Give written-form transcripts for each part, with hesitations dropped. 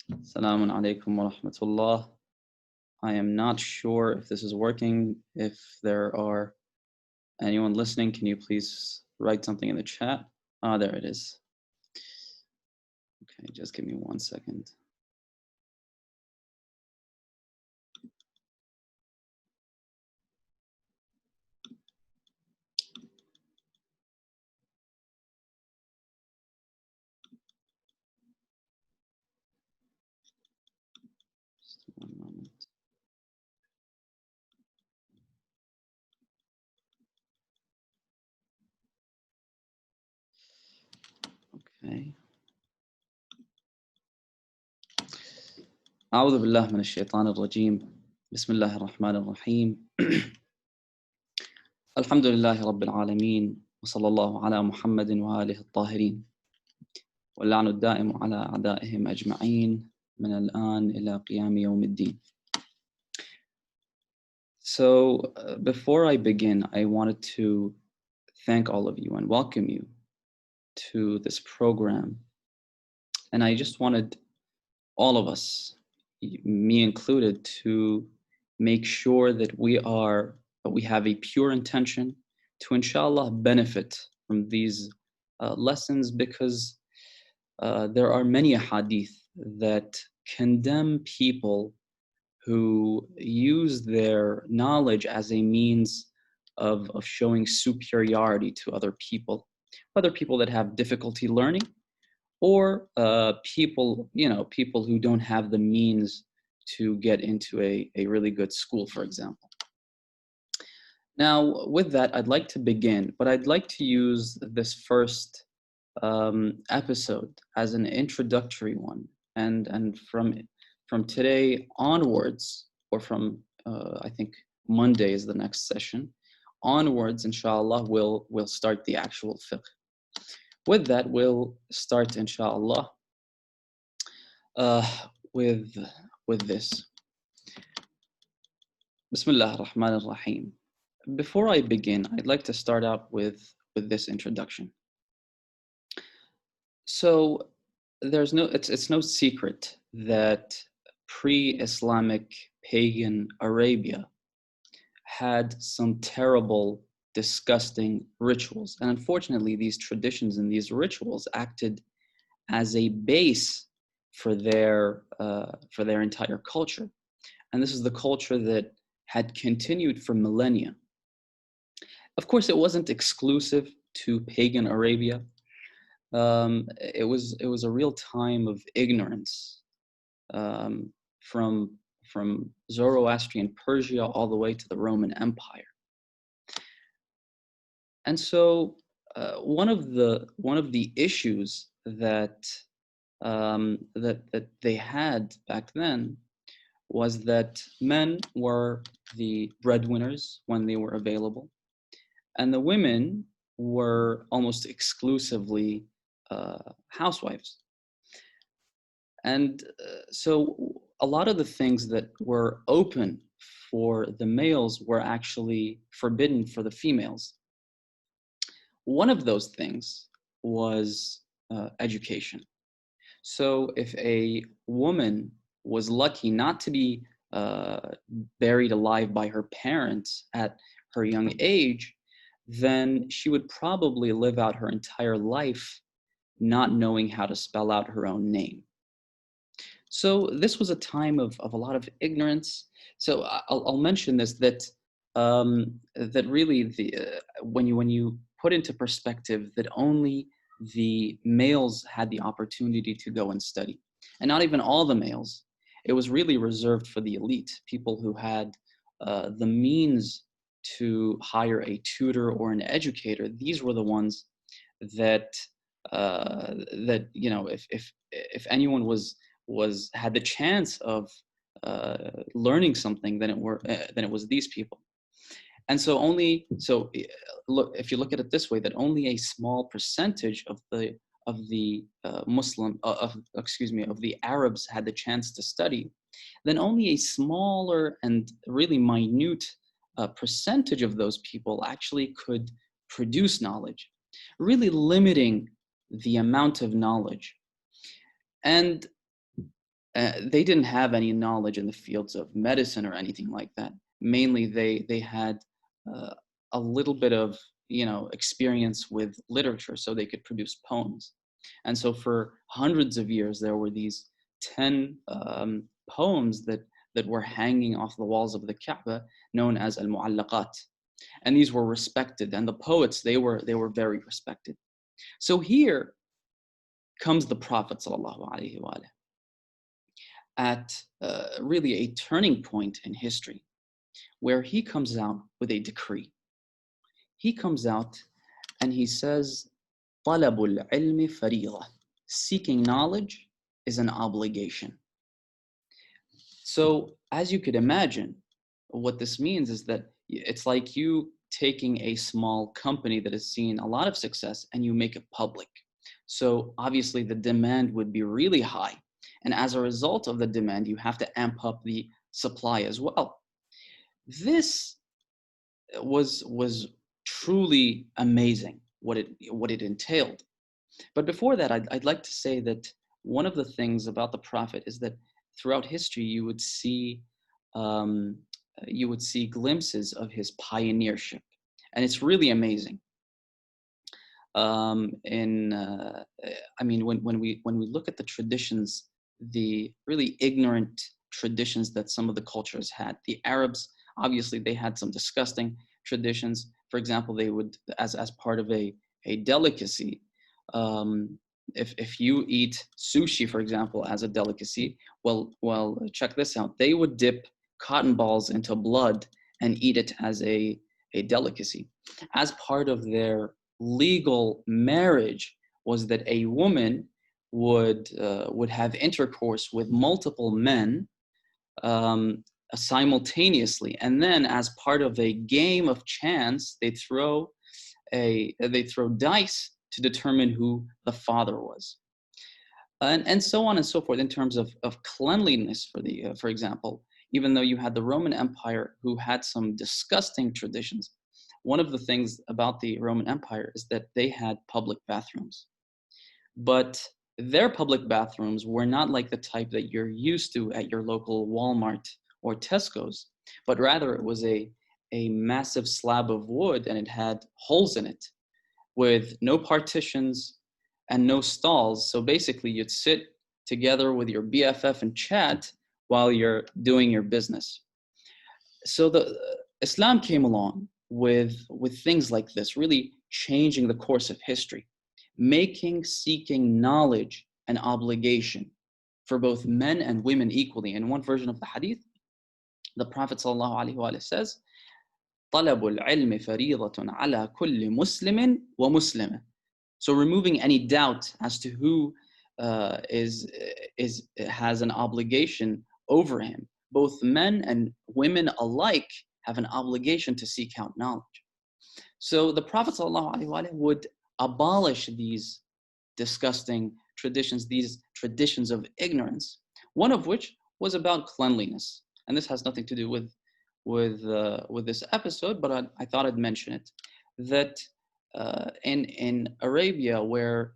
Assalamu alaikum wa rahmatullah. I am not sure if this is working. If there are anyone listening, can you please write something in the chat? Ah, there it is. Okay, just give me 1 second. Just 1 moment. Okay. أعوذ بالله من الشيطان الرجيم. بسم الله الرحمن الرحيم. الحمد لله رب العالمين وصلى الله على محمد وآله الطاهرين واللعن الدائم على أعدائهم أجمعين من الآن إلى قيام يوم الدين. So before I begin, I wanted to thank all of you and welcome you to this program. And I just wanted all of us, me included, to make sure that we have a pure intention to inshallah benefit from these lessons, because there are many hadith that condemn people who use their knowledge as a means of showing superiority to other people, whether people that have difficulty learning or people who don't have the means to get into a really good school, for example. Now, with that, I'd like to begin, but I'd like to use this first episode as an introductory one, and from today onwards, or from I think Monday is the next session onwards, inshallah, we'll start the actual fiqh. With that, we'll start, inshallah, with this. Bismillah ar-Rahman ar-Rahim. Before I begin, I'd like to start out with this introduction. So it's no secret that pre-Islamic pagan Arabia had some terrible, disgusting rituals. And unfortunately, these traditions and these rituals acted as a base for their entire culture. And this is the culture that had continued for millennia. Of course, it wasn't exclusive to pagan Arabia. It was a real time of ignorance, from Zoroastrian Persia all the way to the Roman Empire. And so one of the issues that they had back then was that men were the breadwinners when they were available, and the women were almost exclusively housewives. And so a lot of the things that were open for the males were actually forbidden for the females. One of those things was education. So if a woman was lucky not to be buried alive by her parents at her young age, then she would probably live out her entire life not knowing how to spell out her own name. So this was a time of a lot of ignorance. So I'll mention this, that really when you put into perspective that only the males had the opportunity to go and study, and not even all the males. It was really reserved for the elite, people who had the means to hire a tutor or an educator. These were the ones that if anyone had the chance of learning something, then it was these people. And so look, if you look at it this way, that only a small percentage of the Arabs had the chance to study, then only a smaller and really minute percentage of those people actually could produce knowledge, really limiting the amount of knowledge. And They didn't have any knowledge in the fields of medicine or anything like that. Mainly, they had uh, a little bit of experience with literature, so they could produce poems. And so, for hundreds of years, there were these 10 poems that were hanging off the walls of the Kaaba, known as al-mu'allaqat. And these were respected, and the poets they were very respected. So here comes the Prophet sallallahu alaihi wasallam at really a turning point in history where he comes out with a decree. He comes out and he says, طَلَبُ الْعِلْمِ فَرِيضَةٌ. Seeking knowledge is an obligation. So, as you could imagine, what this means is that it's like you taking a small company that has seen a lot of success and you make it public. So, obviously, the demand would be really high. And as a result of the demand, you have to amp up the supply as well. This was truly amazing what it entailed. But before that, I'd like to say that one of the things about the Prophet is that throughout history um, you would see glimpses of his pioneership, and it's really amazing. In I mean, when we look at the traditions, the really ignorant traditions that some of the cultures had. The Arabs, obviously, they had some disgusting traditions. For example, they would, as part of a delicacy, um, if you eat sushi, for example, as a delicacy, well, check this out. They would dip cotton balls into blood and eat it as a delicacy. As part of their legal marriage was that a woman would have intercourse with multiple men simultaneously, and then as part of a game of chance, they throw dice to determine who the father was, and so on and so forth. In terms of cleanliness, for example, even though you had the Roman Empire who had some disgusting traditions, one of the things about the Roman Empire is that they had public bathrooms. But their public bathrooms were not like the type that you're used to at your local Walmart or Tesco's, but rather it was a massive slab of wood and it had holes in it with no partitions and no stalls. So basically, you'd sit together with your BFF and chat while you're doing your business. So the Islam came along with things like this, really changing the course of history, making seeking knowledge an obligation for both men and women equally. In one version of the hadith, the Prophet ﷺ says, طلب العلم فريضة على كل مسلم ومسلمة. So removing any doubt as to who has an obligation over him. Both men and women alike have an obligation to seek out knowledge. So the Prophet ﷺ would abolish these disgusting traditions, these traditions of ignorance, one of which was about cleanliness. And this has nothing to do with this episode, but I thought I'd mention it. That in Arabia, where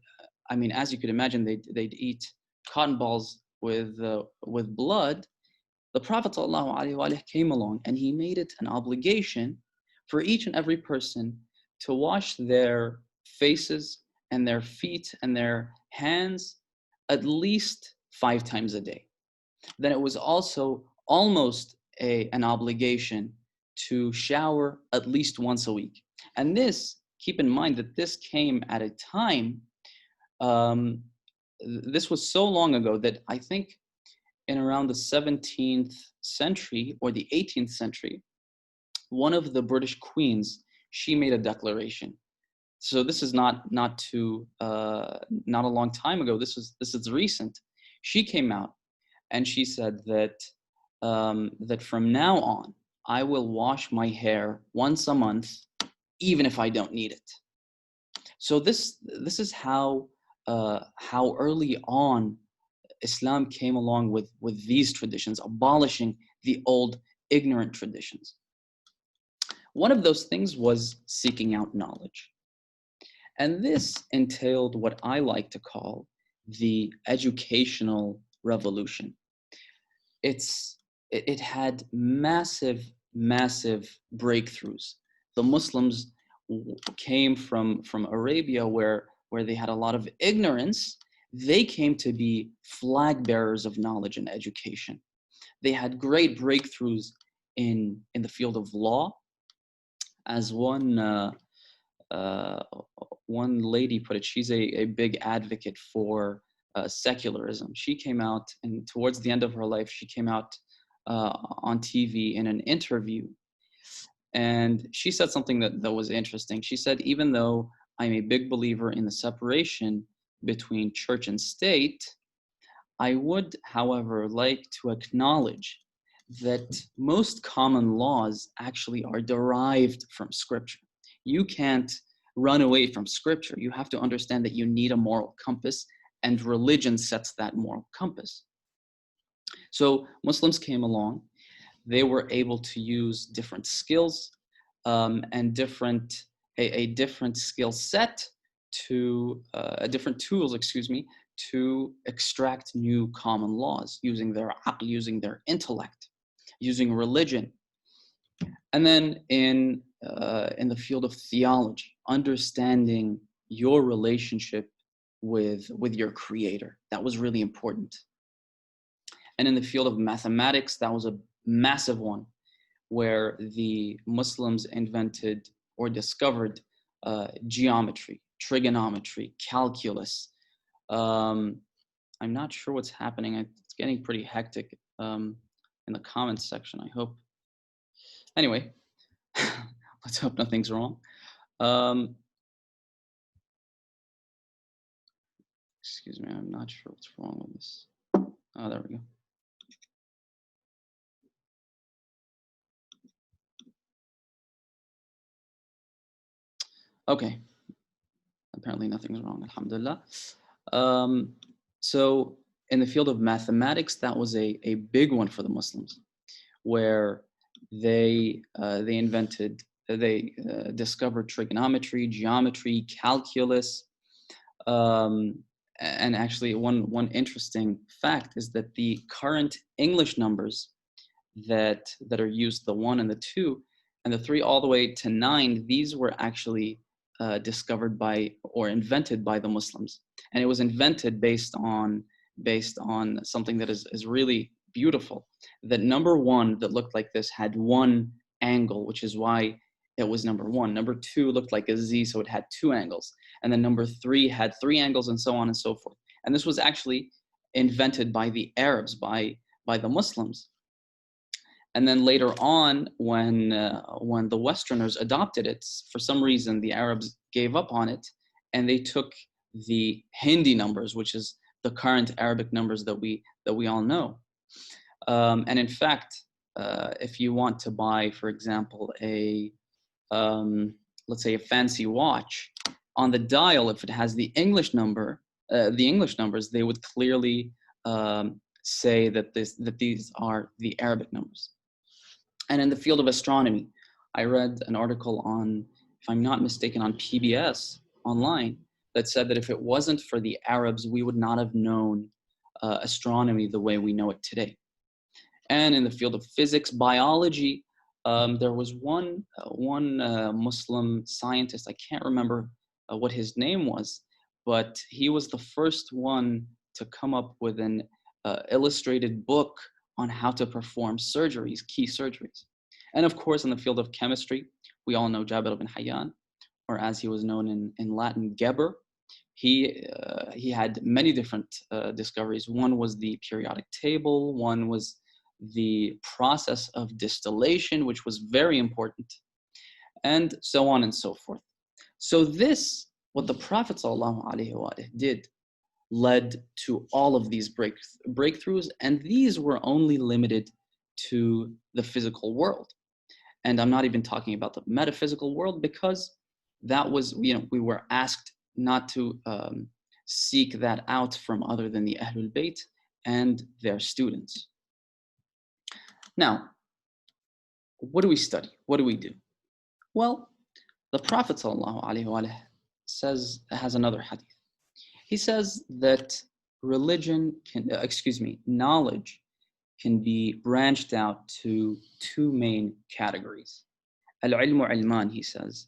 I mean, as you could imagine, they'd eat cotton balls with blood. The Prophet ﷺ came along and he made it an obligation for each and every person to wash their faces and their feet and their hands at least 5 times a day. Then it was also almost an obligation to shower at least once a week. And this, keep in mind that this came at a time, um, this was so long ago that I think in around the 17th century or the 18th century, one of the British queens, she made a declaration. So this is not a long time ago. This is recent. She came out and she said that from now on, I will wash my hair once a month, even if I don't need it. So this is how early on Islam came along with these traditions, abolishing the old ignorant traditions. One of those things was seeking out knowledge. And this entailed what I like to call the educational revolution. it had massive breakthroughs. The Muslims came from Arabia, where they had a lot of ignorance. They came to be flag bearers of knowledge and education. They had great breakthroughs in the field of law, as uh, one lady put it. She's a big advocate for secularism. She came out, and towards the end of her life, she came out on TV in an interview, and she said something that was interesting. She said, even though I'm a big believer in the separation between church and state, I would, however, like to acknowledge that most common laws actually are derived from Scripture. You can't run away from Scripture. You have to understand that you need a moral compass, and religion sets that moral compass. So Muslims came along. They were able to use different skills and a different skill set different tools, to extract new common laws using their aql, using their intellect, using religion. And then in the field of theology, understanding your relationship with your creator, that was really important. And in the field of mathematics, that was a massive one, where the Muslims invented or discovered geometry, trigonometry, calculus. I'm not sure what's happening. It's getting pretty hectic in the comments section, I hope. Anyway, let's hope nothing's wrong. Excuse me, I'm not sure what's wrong with this. Oh, there we go. Okay. Apparently nothing's wrong, alhamdulillah. So in the field of mathematics, that was a big one for the Muslims, where they discovered trigonometry, geometry, calculus. And actually, one interesting fact is that the current English numbers that are used, the 1 and the 2 and the 3 all the way to 9, these were actually discovered by or invented by the Muslims. And it was invented based on something that is really beautiful. That number 1 that looked like this had one angle, which is why it was number 1. Number 2 looked like a Z, so it had 2 angles. And then number 3 had 3 angles, and so on and so forth. And this was actually invented by the Arabs, by the Muslims. And then later on, when the Westerners adopted it, for some reason the Arabs gave up on it, and they took the Hindi numbers, which is the current Arabic numbers that we all know. And in fact, if you want to buy, for example, let's say a fancy watch, on the dial, if it has the English numbers, they would clearly say that these are the Arabic numbers. And in the field of astronomy, I read an article on, if I'm not mistaken, on PBS online, that said that if it wasn't for the Arabs, we would not have known astronomy the way we know it today. And in the field of physics, biology, there was one Muslim scientist, I can't remember what his name was, but he was the first one to come up with an illustrated book on how to perform surgeries, key surgeries. And of course, in the field of chemistry, we all know Jabir ibn Hayyan, or as he was known in Latin, Geber. He had many different discoveries. One was the periodic table, one was the process of distillation, which was very important, and so on and so forth. So this, what the Prophet ﷺ did, led to all of these breakthroughs, and these were only limited to the physical world. And I'm not even talking about the metaphysical world, because that was, we were asked not to seek that out from other than the Ahlul Bayt and their students. Now, what do we study? What do we do? Well, the Prophet ﷺ has another hadith. He says that knowledge can be branched out to two main categories. Al-ilmu ilman, he says.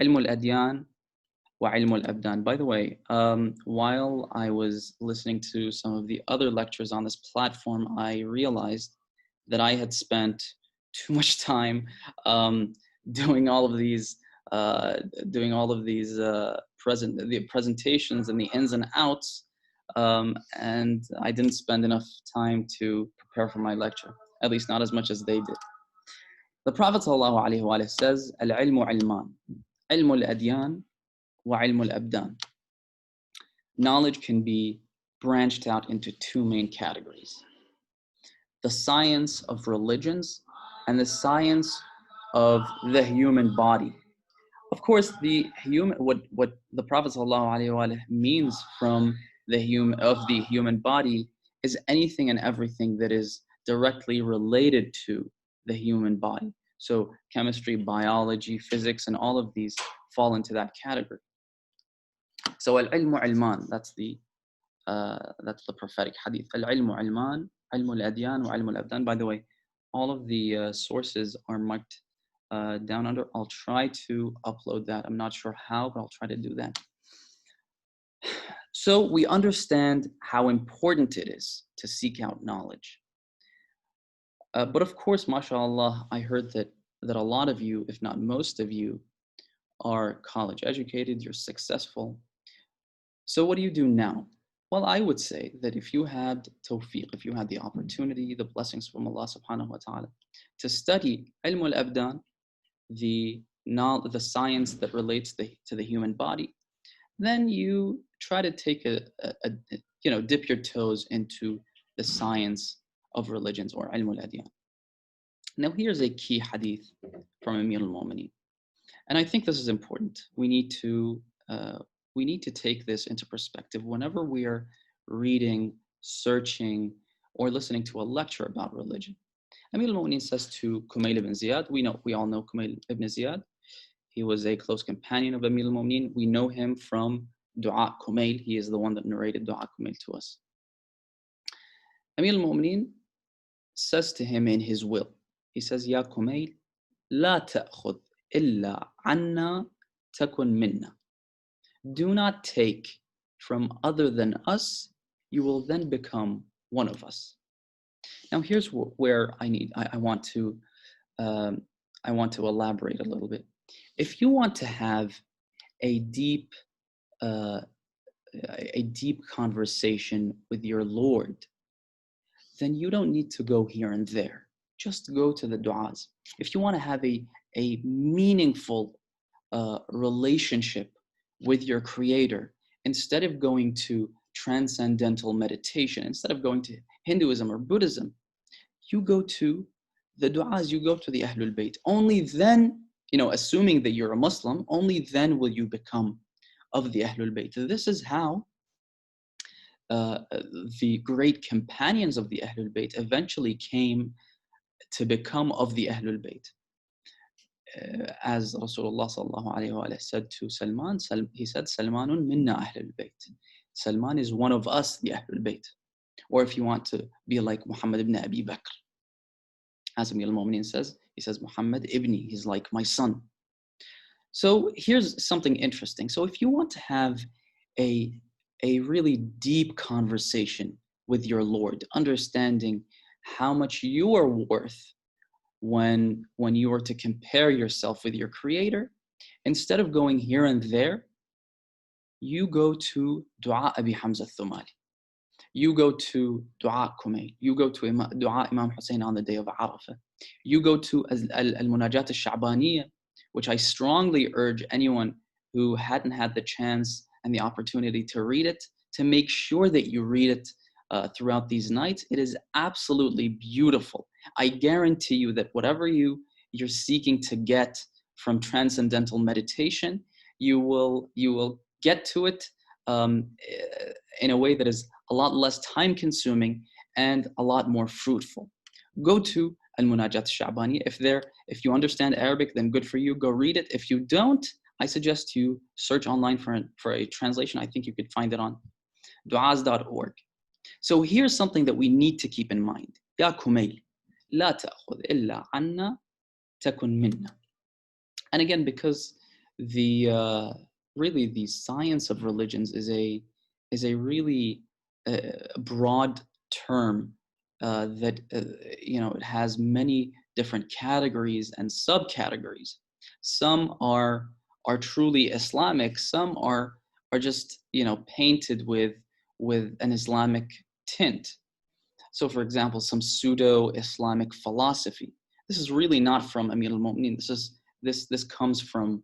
Ilmu al-adyan wa ilmu al-abdan. By the way, while I was listening to some of the other lectures on this platform, I realized that I had spent too much time um, doing all of these the presentations and the ins and outs, and I didn't spend enough time to prepare for my lecture, at least not as much as they did. The Prophet ﷺ says, "Al-ilmu ilman, ilmu al-adyan wa ilmu al-abdan." Knowledge can be branched out into two main categories: the science of religions and the science of the human body. Of course, what the Prophet ﷺ means from the human body is anything and everything that is directly related to the human body. So chemistry, biology, physics, and all of these fall into that category. So al-ilmu ilman, that's the prophetic hadith. Al-ilmu ilman, ilmu al-adyan wa ilmu al-abdan. By the way, all of the sources are marked down under. I'll try to upload that. I'm not sure how, but I'll try to do that. So we understand how important it is to seek out knowledge. But of course, mashallah, I heard that a lot of you, if not most of you, are college educated, you're successful. So what do you do now? Well, I would say that if you had tawfiq, if you had the opportunity, the blessings from Allah subhanahu wa ta'ala, to study ilm al-abdan, the science that relates to the human body, then you try to take dip your toes into the science of religions, or ilm al-adyan. Now here's a key hadith from Amir al-Mu'mineen, and I think this is important. We need to take this into perspective whenever we are reading, searching, or listening to a lecture about religion. Amir al-Mu'mineen says to Kumayl ibn Ziyad, we all know Kumayl ibn Ziyad. He was a close companion of Amir al-Mu'mineen. We know him from Dua Kumayl. He is the one that narrated Dua Kumayl to us. Amir al-Mu'mineen says to him in his will, he says, Ya Kumayl, la ta'khud illa anna takun minna. Do not take from other than us, you will then become one of us. Now here's where I want to elaborate a little bit. If you want to have a deep conversation with your Lord, then you don't need to go here and there. Just go to the du'as. If you want to have a meaningful relationship with your Creator, instead of going to transcendental meditation, instead of going to Hinduism or Buddhism, you go to the du'as, you go to the Ahlul Bayt. Only then, assuming that you're a Muslim, only then will you become of the Ahlul Bayt. This is how the great companions of the Ahlul Bayt eventually came to become of the Ahlul Bayt. As Rasulullah sallallahu alayhi wa said to Salman, he said, Salmanun minna Ahlul Bayt. Salman is one of us, the Ahlul Bayt. Or if you want to be like Muhammad ibn Abi Bakr, as Amir al-Mu'mineen says, he says, Muhammad ibni, he's like my son. So here's something interesting. So if you want to have a really deep conversation with your Lord, understanding how much you are worth when you are to compare yourself with your Creator, instead of going here and there, you go to Dua Abi Hamza al-Thumali. You go to Dua Kumayl. You go to Dua Imam Hussein on the day of Arafah. You go to Al-Munajat al-Sha'baniyah, which I strongly urge anyone who hadn't had the chance and the opportunity to read it, to make sure that you read it throughout these nights. It is absolutely beautiful. I guarantee you that whatever you're seeking to get from transcendental meditation, you will get to it in a way that is a lot less time-consuming and a lot more fruitful. Go to Al-Munajat al-Sha'bani. If you understand Arabic, then good for you. Go read it. If you don't, I suggest you search online for a translation. I think you could find it on du'as.org. So here's something that we need to keep in mind. يا كميل لا تأخذ إلا عنا تكن منا. And again, because the really the science of religions is a really broad term that it has many different categories and subcategories. Some are truly Islamic. Some are just painted with an Islamic tint. So, for example, some pseudo-Islamic philosophy. This is really not from Amir al-Mu'minin. This comes from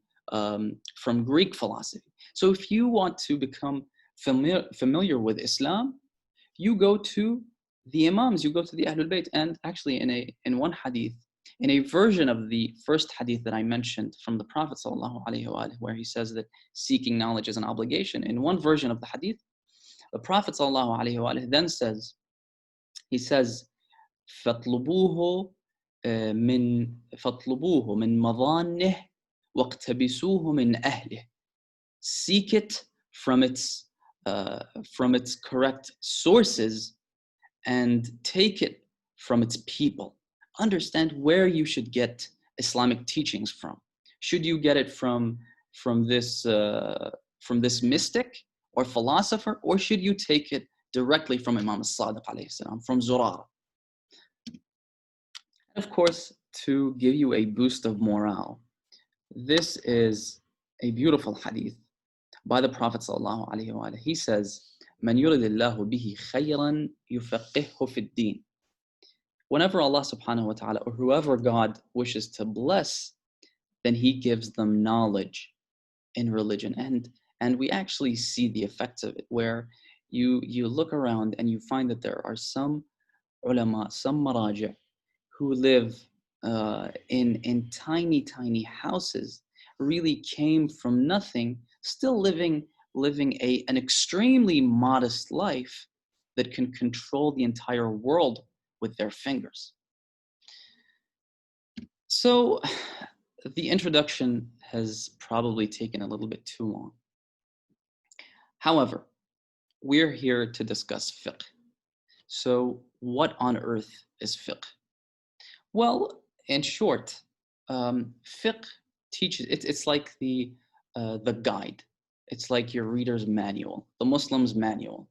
Greek philosophy. So, if you want to become familiar with Islam, you go to the Imams, you go to the Ahlul Bayt, and actually in one hadith, in a version of the first hadith that I mentioned from the Prophet sallallahu alaihi wasallam, where he says that seeking knowledge is an obligation. In one version of the hadith, the Prophet sallallahu alaihi wasallam then says. He says, فاطلبوه من مظانه واقتبسوه من أهله. Seek it from its correct sources and take it from its people. Understand where you should get Islamic teachings from. Should you get it from this mystic or philosopher, or should you take it directly from Imam al-Sadiq alayhi salam, from Zurara? Of course, to give you a boost of morale, this is a beautiful hadith by the Prophet sallallahu alaihi wasallam. He says, "Man yuridillahu bihi khayran yufaqqihhu fid din." Whenever Allah subhanahu wa ta'ala, or whoever God wishes to bless, then He gives them knowledge in religion. And we actually see the effects of it, where you look around and you find that there are some ulama, some maraji' who live in tiny houses, really came from nothing, still living an extremely modest life that can control the entire world with their fingers. So the introduction has probably taken a little bit too long. However, we're here to discuss fiqh. So what on earth is fiqh? Well, in short, fiqh teaches, it's like the guide. It's like your reader's manual, the Muslim's manual.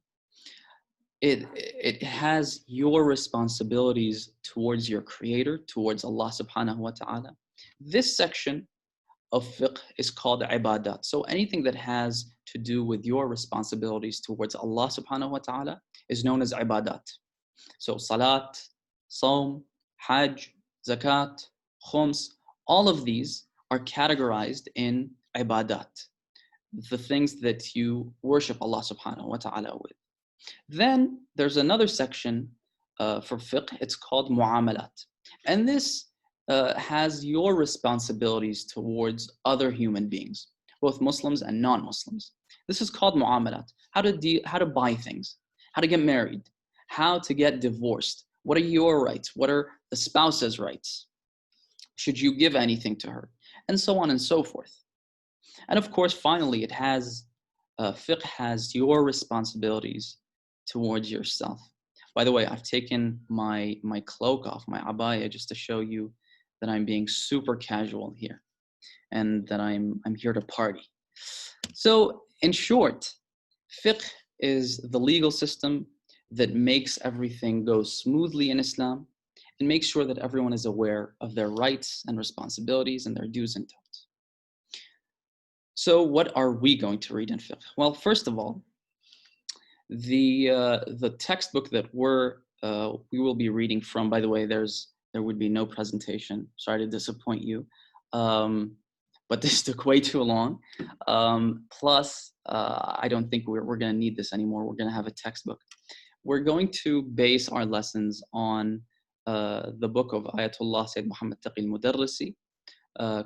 It has your responsibilities towards your creator, towards Allah subhanahu wa ta'ala. This section of fiqh is called ibadat. So anything that has to do with your responsibilities towards Allah subhanahu wa ta'ala is known as ibadat. So salat, saum, hajj, zakat, khums, all of these are categorized in ibadat, the things that you worship Allah subhanahu wa ta'ala with. Then there's another section for fiqh, it's called mu'amalat. And this has your responsibilities towards other human beings, both Muslims and non-Muslims. This is called mu'amalat. How to buy things, how to get married, how to get divorced. What are your rights? What are the spouse's rights? Should you give anything to her? And so on and so forth. And of course, finally, it has fiqh has your responsibilities towards yourself. By the way, I've taken my cloak off, my abaya, just to show you that I'm being super casual here and that I'm here to party. So in short, fiqh is the legal system that makes everything go smoothly in Islam and makes sure that everyone is aware of their rights and responsibilities and their do's and don'ts. So what are we going to read in fiqh? Well, first of all, the textbook that we will be reading from, by the way, there would be no presentation. Sorry to disappoint you, but this took way too long. Plus, I don't think we're going to need this anymore. We're going to have a textbook. We're going to base our lessons on the book of Ayatollah Sayyid Muhammad Taqi al-Mudarrisi,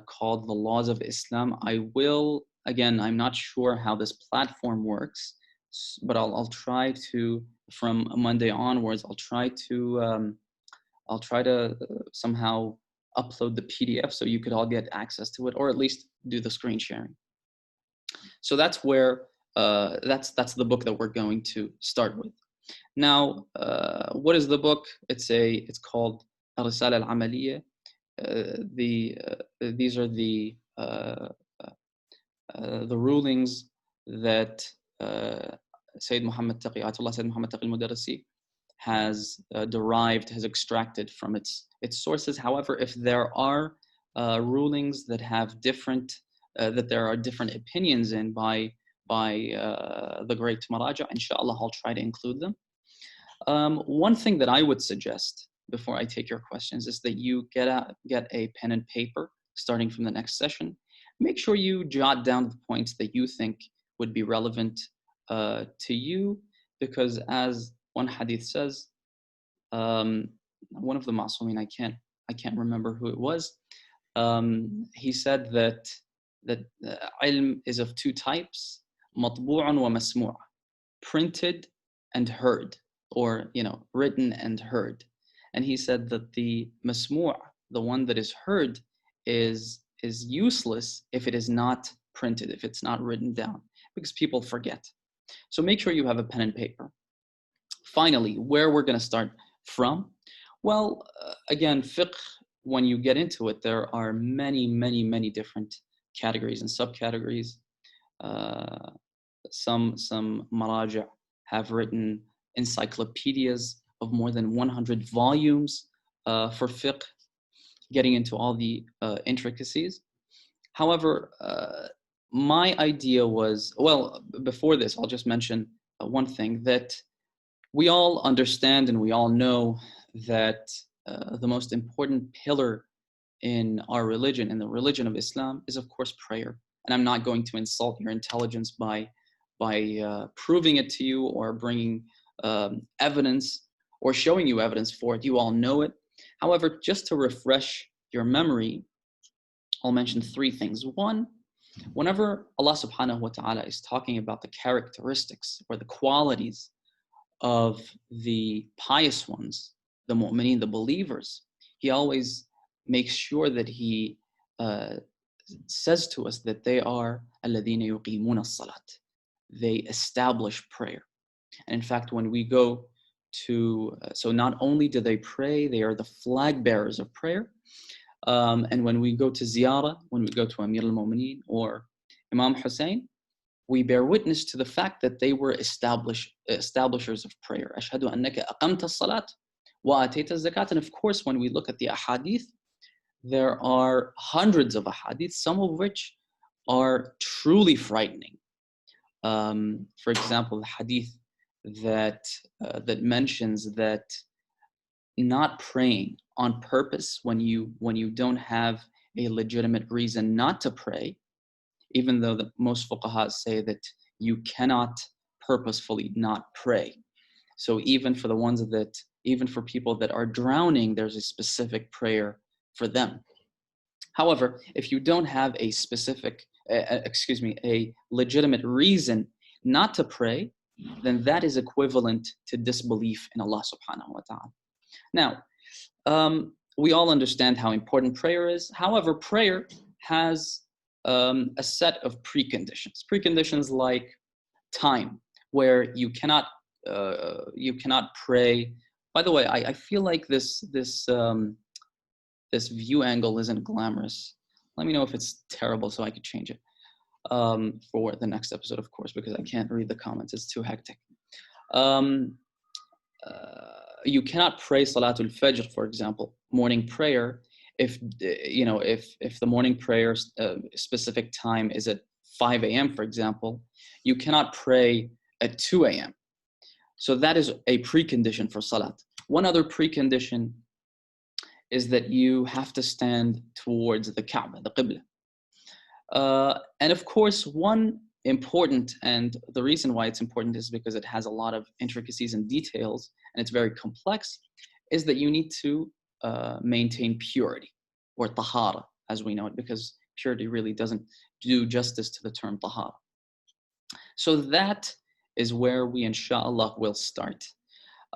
called The Laws of Islam. Again, I'm not sure how this platform works, but I'll try to, from Monday onwards, I'll try to somehow upload the PDF so you could all get access to it, or at least do the screen sharing. So that's where that's the book that we're going to start with. Now, what is the book? It's called الرسالة العملية. These are the rulings that Sayyid Muhammad Taqi, Ayatollah Sayyid Muhammad Taqi al-Mudarrisi has derived, has extracted from its sources. However, if there are rulings that have different, that there are different opinions in by the great Maraja, inshallah, I'll try to include them. One thing that I would suggest before I take your questions is that you get a pen and paper starting from the next session. Make sure you jot down the points that you think would be relevant to you, because as one hadith says, one of the Ma'sumin, I can't remember who it was, he said that ilm is of two types, matbu'un wa masmu', printed and heard, or written and heard. And he said that the masmu', the one that is heard, is useless if it is not printed, if it's not written down, because people forget. So make sure you have a pen and paper. Finally, where we're going to start from? Well, again, fiqh, when you get into it, there are many different categories and subcategories. Some maraja have written encyclopedias of more than 100 volumes for fiqh, getting into all the intricacies. However, my idea was, well, before this, I'll just mention one thing, that we all understand and we all know that the most important pillar in our religion, in the religion of Islam, is of course prayer. And I'm not going to insult your intelligence by proving it to you or bringing evidence or showing you evidence for it. You all know it. However, just to refresh your memory, I'll mention three things. One, whenever Allah subhanahu wa ta'ala is talking about the characteristics or the qualities of the pious ones, the mu'mineen, the believers, he always makes sure that he says to us that they are alladhina yuqimuna as-salat. They establish prayer. And in fact, when we go to, so not only do they pray, they are the flag bearers of prayer. And when we go to ziyarah, when we go to Amir al-Mu'mineen or Imam Hussein, we bear witness to the fact that they were establishers of prayer. Ashhadu annaka aqamta as-salat wa atayta az-zakat. And of course, when we look at the ahadith, there are hundreds of ahadith, some of which are truly frightening. For example, the hadith that mentions that not praying on purpose when you don't have a legitimate reason not to pray, even though most fuqaha say that you cannot purposefully not pray. So even for people that are drowning, there's a specific prayer for them. However, if you don't have a legitimate reason not to pray, then that is equivalent to disbelief in Allah subhanahu wa ta'ala. Now, we all understand how important prayer is. However, prayer has a set of preconditions. Preconditions like time, where you cannot pray. By the way, I feel like this view angle isn't glamorous. Let me know if it's terrible so I could change it for the next episode, of course, because I can't read the comments. It's too hectic. You cannot pray Salatul Fajr, for example, morning prayer, if the morning prayer specific time is at 5 a.m., for example. You cannot pray at 2 a.m. So that is a precondition for Salat. One other precondition is that you have to stand towards the Kaaba, the Qibla. And of course, one important, and the reason why it's important is because it has a lot of intricacies and details, and it's very complex, is that you need to maintain purity, or tahara, as we know it, because purity really doesn't do justice to the term tahara. So that is where we, inshallah, will start.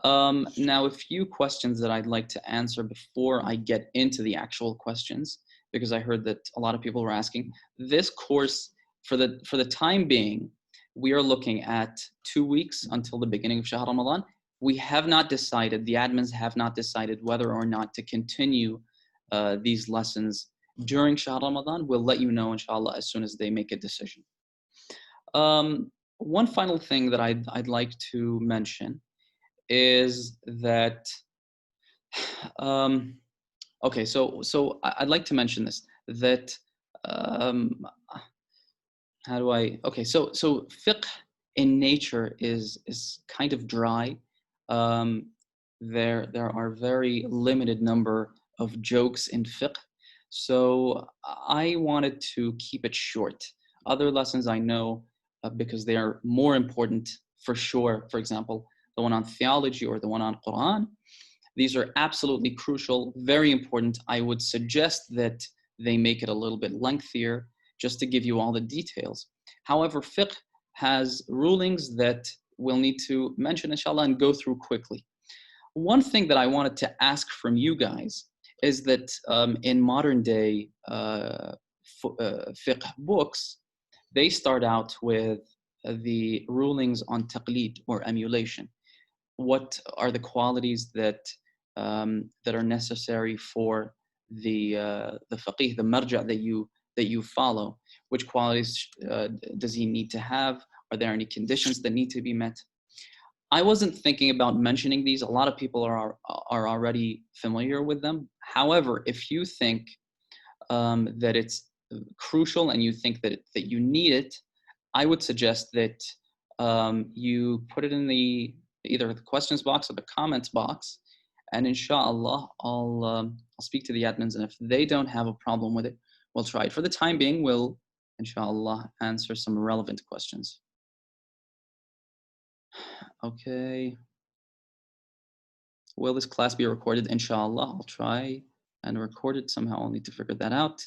Now, a few questions that I'd like to answer before I get into the actual questions, because I heard that a lot of people were asking. This course, for the time being, we are looking at 2 weeks until the beginning of Shahr Ramadan. we have not decided, the admins have not decided whether or not to continue these lessons during Shahr Ramadan. We'll let you know, inshallah, as soon as they make a decision. One final thing that I'd like to mention is that, okay, so I'd like to mention this, that, um, how do I, okay, so fiqh in nature is kind of dry. Um, there are very limited number of jokes in fiqh. So I wanted to keep it short. Other lessons I know, because they are more important for sure. For example, the one on theology or the one on Quran. These are absolutely crucial, very important. I would suggest that they make it a little bit lengthier just to give you all the details. However, fiqh has rulings that we'll need to mention, inshallah, and go through quickly. One thing that I wanted to ask from you guys is that in modern day fiqh books, they start out with the rulings on taqlid or emulation. What are the qualities that that are necessary for the faqih, the marja' that you follow? Which qualities does he need to have? Are there any conditions that need to be met? I wasn't thinking about mentioning these. A lot of people are already familiar with them. However, if you think that it's crucial and you think that you need it, I would suggest that you put it in either the questions box or the comments box, and inshallah I'll speak to the admins, and if they don't have a problem with it, we'll try it. For the time being, we'll inshallah answer some relevant questions. Okay. Will this class be recorded? Inshallah, I'll try and record it somehow. I'll need to figure that out.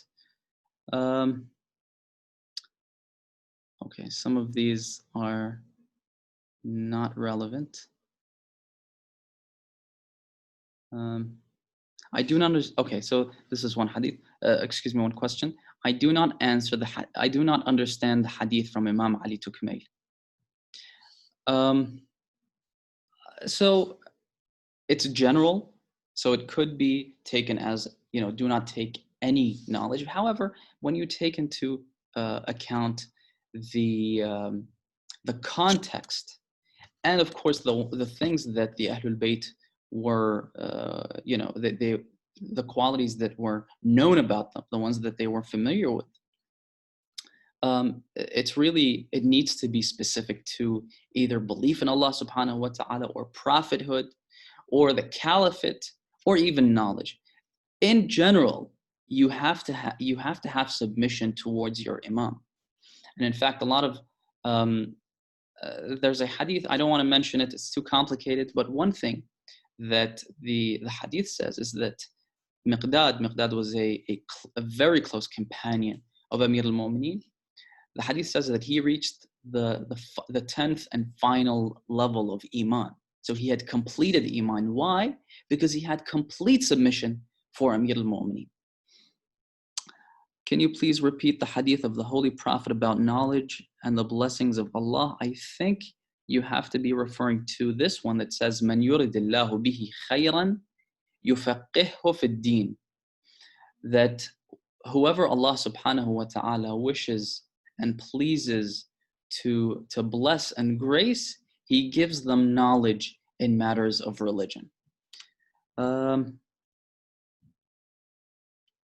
Okay, some of these are not relevant. I do not understand. Okay, so this is one hadith. Excuse me, one question. I do not understand the hadith from Imam Ali to Kumail. So it's general, so it could be taken as, do not take any knowledge. However, when you take into account the context, and of course the things that the Ahlul Bayt were, the qualities that were known about them, the ones that they were familiar with, it needs to be specific to either belief in Allah subhanahu wa ta'ala, or prophethood, or the caliphate, or even knowledge. In general, you have to have submission towards your imam. And in fact, a lot of there's a hadith, I don't want to mention it, it's too complicated, but one thing that the hadith says is that Miqdad was a very close companion of Amir al-Mu'mineen. The hadith says that he reached the 10th and final level of Iman. So he had completed Iman. Why? Because he had complete submission for Amir al-Mu'mineen. Can you please repeat the hadith of the Holy Prophet about knowledge and the blessings of Allah? I think you have to be referring to this one that says, "Man yuridillahu bihi khayran yufaqqihhu fid din." That whoever Allah subhanahu wa ta'ala wishes and pleases to bless and grace, He gives them knowledge in matters of religion.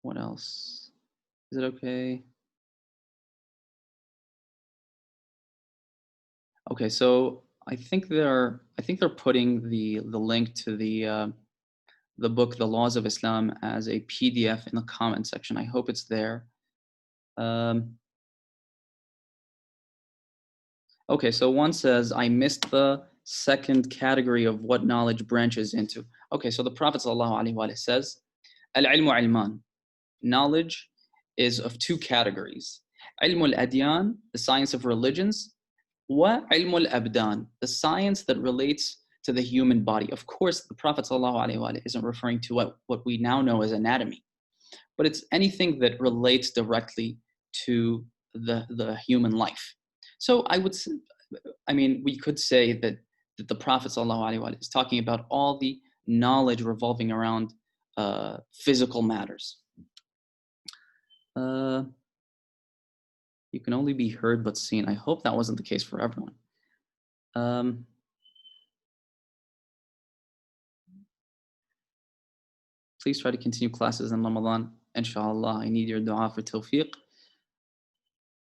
What else? Is it okay? Okay, so I think they're putting the link to the book, The Laws of Islam, as a PDF in the comment section. I hope it's there. Okay, so one says, I missed the second category of what knowledge branches into. Okay, so the Prophet ﷺ says, Al-ilmu ilman. Knowledge is of two categories. Ilmu al-adyan, the science of religions, wa ilmu al-abdan, the science that relates to the human body. Of course, the Prophet ﷺ isn't referring to what we now know as anatomy, but it's anything that relates directly to the human life. So we could say that that the Prophet ﷺ is talking about all the knowledge revolving around physical matters. You can only be heard but seen. I hope that wasn't the case for everyone. Please try to continue classes in Ramadan. Inshallah, I need your dua for tawfiq.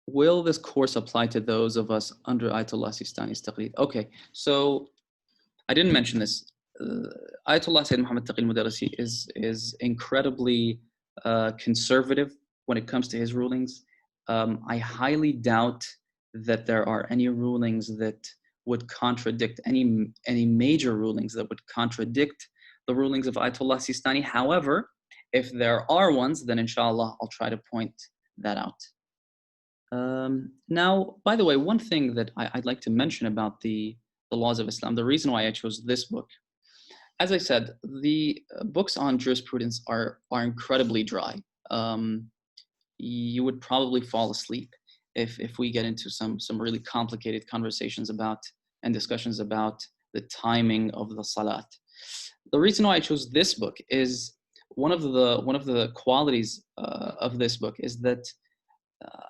Will this course apply to those of us under Ayatollah Sistani's taqlid? Okay, so I didn't mention this. Ayatollah Sayyid Muhammad Taqi al-Mudarrisi is incredibly conservative when it comes to his rulings. I highly doubt that there are any rulings that would contradict any major rulings that would contradict the rulings of Ayatollah Sistani. However, if there are ones, then inshallah I'll try to point that out. Now, by the way, one thing that I'd like to mention about the laws of Islam, the reason why I chose this book, as I said, the books on jurisprudence are incredibly dry. You would probably fall asleep if we get into some really complicated conversations about and discussions about the timing of the salat. The reason why I chose this book is one of the qualities of this book is that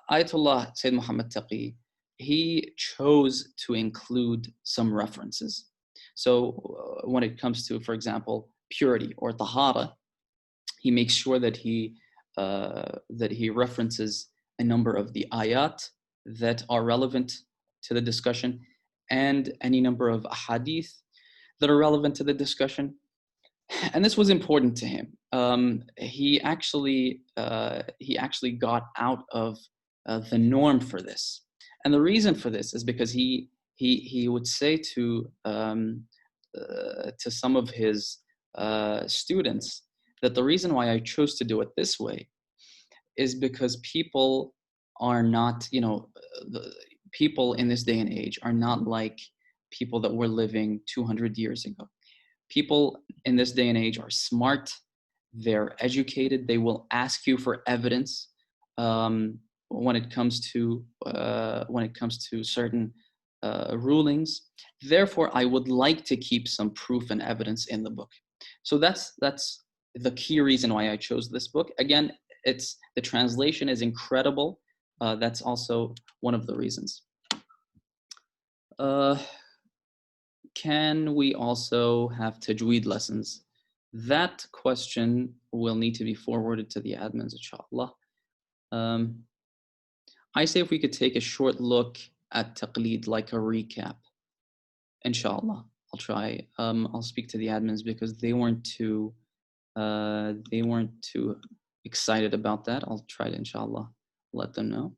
Ayatollah Sayyid Muhammad Taqi, he chose to include some references. So when it comes to, for example, purity or tahara, he makes sure that he references a number of the ayat that are relevant to the discussion and any number of ahadith that are relevant to the discussion. And this was important to him. He actually got out of the norm for this, and the reason for this is because he would say to some of his students that the reason why I chose to do it this way is because people are not, the people in this day and age are not like people that were living 200 years ago. People in this day and age are smart, they're educated, they will ask you for evidence when it comes to certain rulings. Therefore, I would like to keep some proof and evidence in the book. So that's the key reason why I chose this book. Again, the translation is incredible. That's also one of the reasons. Can we also have tajweed lessons? That question will need to be forwarded to the admins, inshallah. I say if we could take a short look at taqleed, like a recap, inshallah. I'll try. I'll speak to the admins because they weren't too excited about that. I'll try to, inshallah, let them know.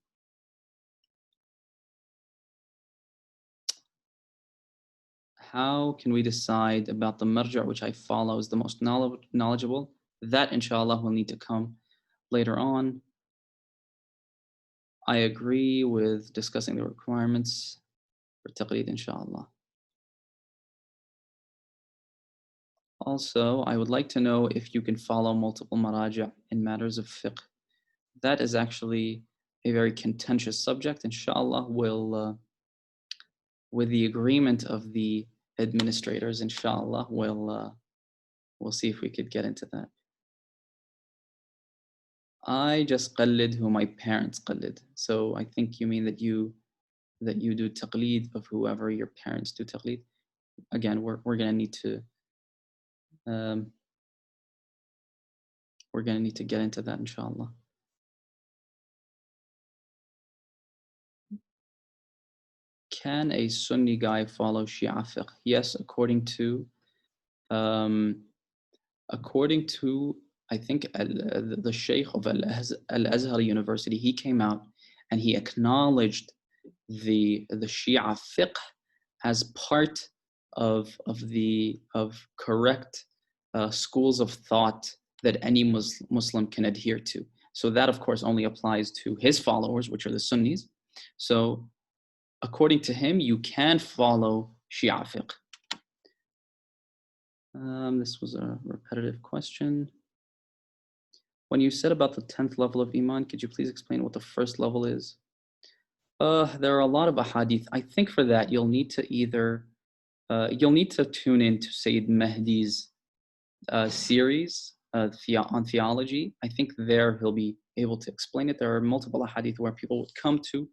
How can we decide about the marja' which I follow is the most knowledgeable? That, inshallah, will need to come later on. I agree with discussing the requirements for taqleed, inshallah. Also, I would like to know if you can follow multiple maraja' in matters of fiqh. That is actually a very contentious subject. Inshallah, we'll, with the agreement of the administrators, inshallah, we'll see if we could get into that. I just qallid who my parents qallid. So I think you mean that you do taqleed of whoever your parents do taqleed. Again, we're gonna need to get into that, inshallah. Can a Sunni guy follow Shia fiqh? Yes, according to I think the Sheikh of Al-Azhar University, he came out and he acknowledged the Shia fiqh as part of correct schools of thought that any Muslim can adhere to. So that, of course, only applies to his followers, which are the Sunnis. So according to him, you can follow Shia fiqh. This was a repetitive question. When you said about the 10th level of Iman, could you please explain what the first level is? There are a lot of ahadith. I think for that, you'll need to either you'll need to tune in to Sayyid Mahdi's series on theology. I think there he'll be able to explain it. There are multiple hadith where people would come to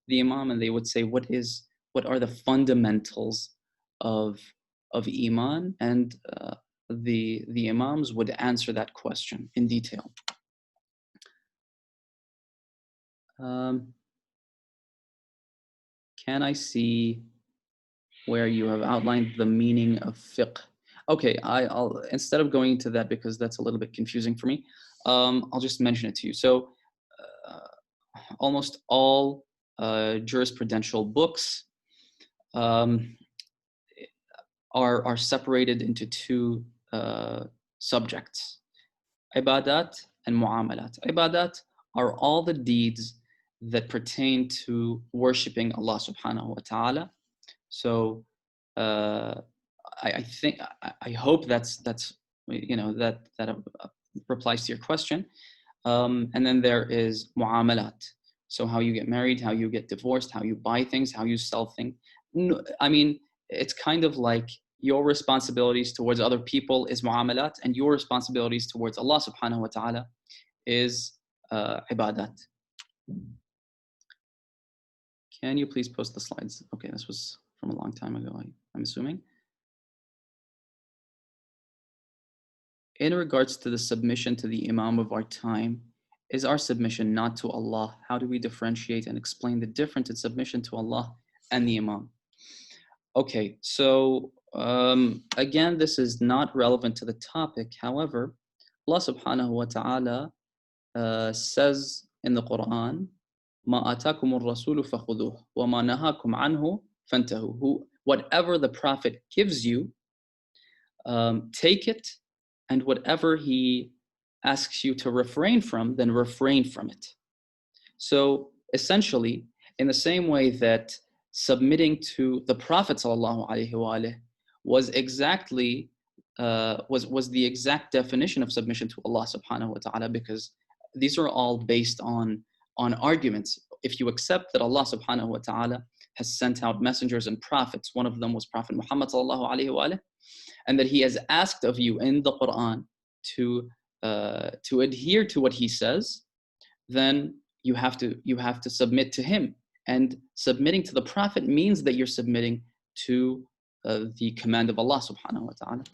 the Imam and they would say, what are the fundamentals of Iman? And the Imams would answer that question in detail. Can I see where you have outlined the meaning of fiqh? Okay, I'll instead of going into that because that's a little bit confusing for me, I'll just mention it to you. So almost all jurisprudential books are separated into two subjects, ibadat and mu'amalat. Ibadat are all the deeds that pertain to worshiping Allah subhanahu wa ta'ala. So I think, I hope that's that replies to your question. And then there is mu'amalat. So how you get married, how you get divorced, how you buy things, how you sell things. No, I mean, it's kind of like your responsibilities towards other people is mu'amalat, and your responsibilities towards Allah subhanahu wa ta'ala is ibadat. Can you please post the slides? Okay, this was from a long time ago, I'm assuming. In regards to the submission to the Imam of our time, is our submission not to Allah? How do we differentiate and explain the difference in submission to Allah and the Imam? Okay, so again, this is not relevant to the topic. However, Allah subhanahu wa ta'ala says in the Quran, مَا آتَاكُمُ الرَّسُولُ فَخُذُوهُ وَمَا نَهَاكُمْ عَنْهُ فَانْتَهُوا. Whatever the Prophet gives you, take it, and whatever he asks you to refrain from, then refrain from it. So essentially, in the same way that submitting to the Prophet ﷺ was exactly was the exact definition of submission to Allah subhanahu wa ta'ala, because these are all based on arguments. If you accept that Allah subhanahu wa ta'ala has sent out messengers and prophets, one of them was Prophet Muhammad sallallahu alaihi wasallam, and that he has asked of you in the Quran to adhere to what he says, then you have to submit to him. And submitting to the Prophet means that you're submitting to the command of Allah subhanahu wa ta'ala.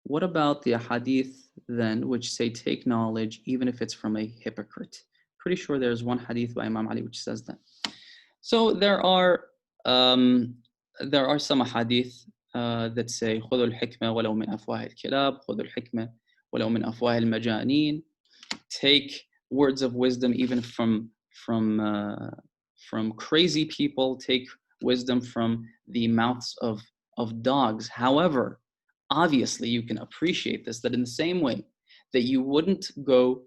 What about the hadith then, which say take knowledge even if it's from a hypocrite? Pretty sure there's one hadith by Imam Ali which says that. So there are some hadith that say خذوا الحكمة ولو من أفواه الكلاب خذوا الحكمة ولو من أفواه المجانين. Take words of wisdom even from crazy people. Take wisdom from the mouths of dogs. However, obviously you can appreciate this, that in the same way that you wouldn't go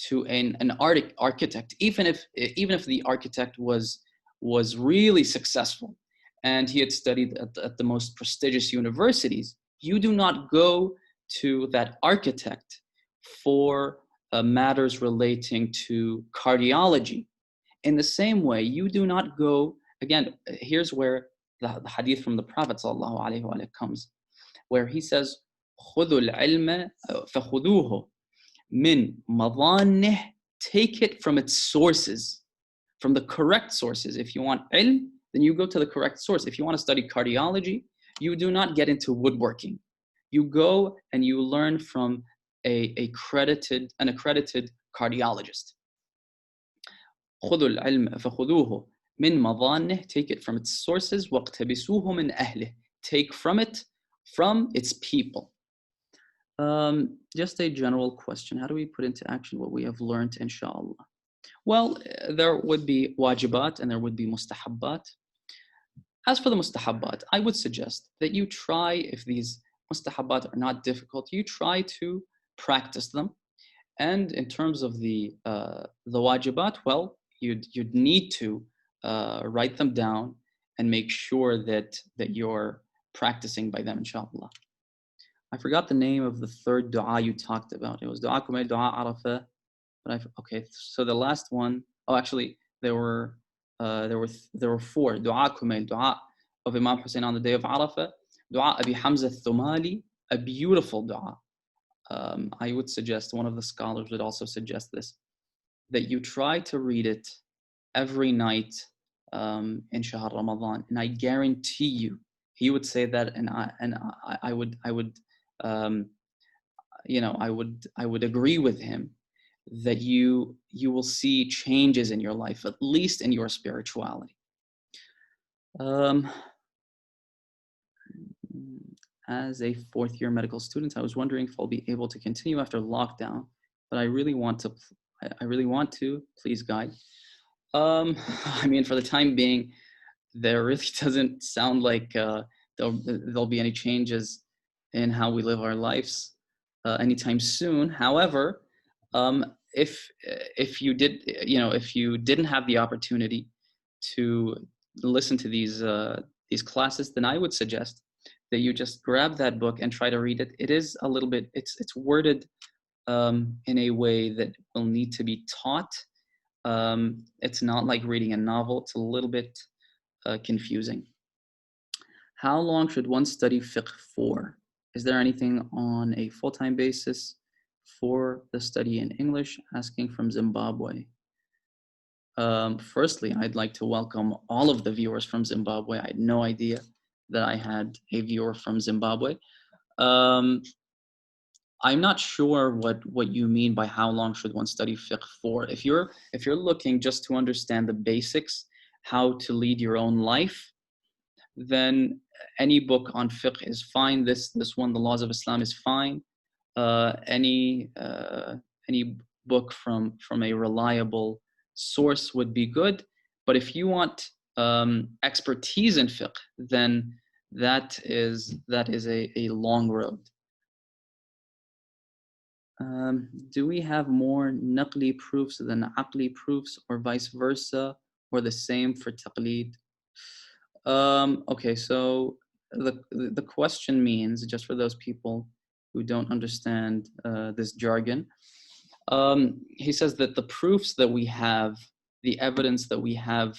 to an architect, even if the architect was really successful and he had studied at the most prestigious universities, you do not go to that architect for matters relating to cardiology. In the same way, you do not go, again, here's where the hadith from the Prophet ﷺ comes, where he says, خُذُوا الْعِلْمَ فَخُذُوهُ مِنْ مَظَانِّهِ. Take it from its sources, from the correct sources. If you want ilm, then you go to the correct source. If you want to study cardiology, you do not get into woodworking. You go and you learn from an accredited cardiologist. خُذُوا الْعِلْمَ فَخُذُوهُ مِنْ مَظَانِّهِ. Take it from its sources. وَاقْتَبِسُوهُ مِنْ أَهْلِهِ. Take from it, from its people. Just a general question. How do we put into action what we have learned, inshallah? Well, there would be wajibat and there would be mustahabbat. As for the mustahabbat, I would suggest that you try, if these mustahabbat are not difficult, you try to practice them. And in terms of the wajibat, well, you'd need to write them down and make sure that you're practicing by them, inshallah. I forgot the name of the third dua you talked about. It was dua kumail, dua arafah. But okay, so the last one, oh, actually, there were there were four. Dua Kumail, dua of Imam Hussein on the day of Arafah, dua Abi Hamza Thumali, a beautiful dua. I would suggest, one of the scholars would also suggest this, that you try to read it every night in Shahr Ramadan, and I guarantee you, he would say that, and I would I would agree with him that you will see changes in your life, at least in your spirituality. Um, as a fourth-year medical student, I was wondering if I'll be able to continue after lockdown, but I really want to. I really want to. Please guide. I mean, for the time being, there really doesn't sound like there'll be any changes in how we live our lives anytime soon. However, if you did, if you didn't have the opportunity to listen to these classes, then I would suggest that you just grab that book and try to read it. It is a little bit, it's worded in a way that will need to be taught. It's not like reading a novel. It's a little bit confusing. How long should one study fiqh for? Is there anything on a full-time basis for the study in English? Asking from Zimbabwe. Firstly, I'd like to welcome all of the viewers from Zimbabwe. I had no idea that I had a viewer from Zimbabwe. I'm not sure what you mean by how long should one study fiqh for. If you're looking just to understand the basics, how to lead your own life, then any book on fiqh is fine. This one, The Laws of Islam, is fine. Any book from a reliable source would be good. But if you want expertise in fiqh, then that is a long road. Do we have more naqli proofs than aqli proofs, or vice versa, or the same for taqleed? Okay, so the question means, just for those people who don't understand this jargon, he says that the proofs that we have, the evidence that we have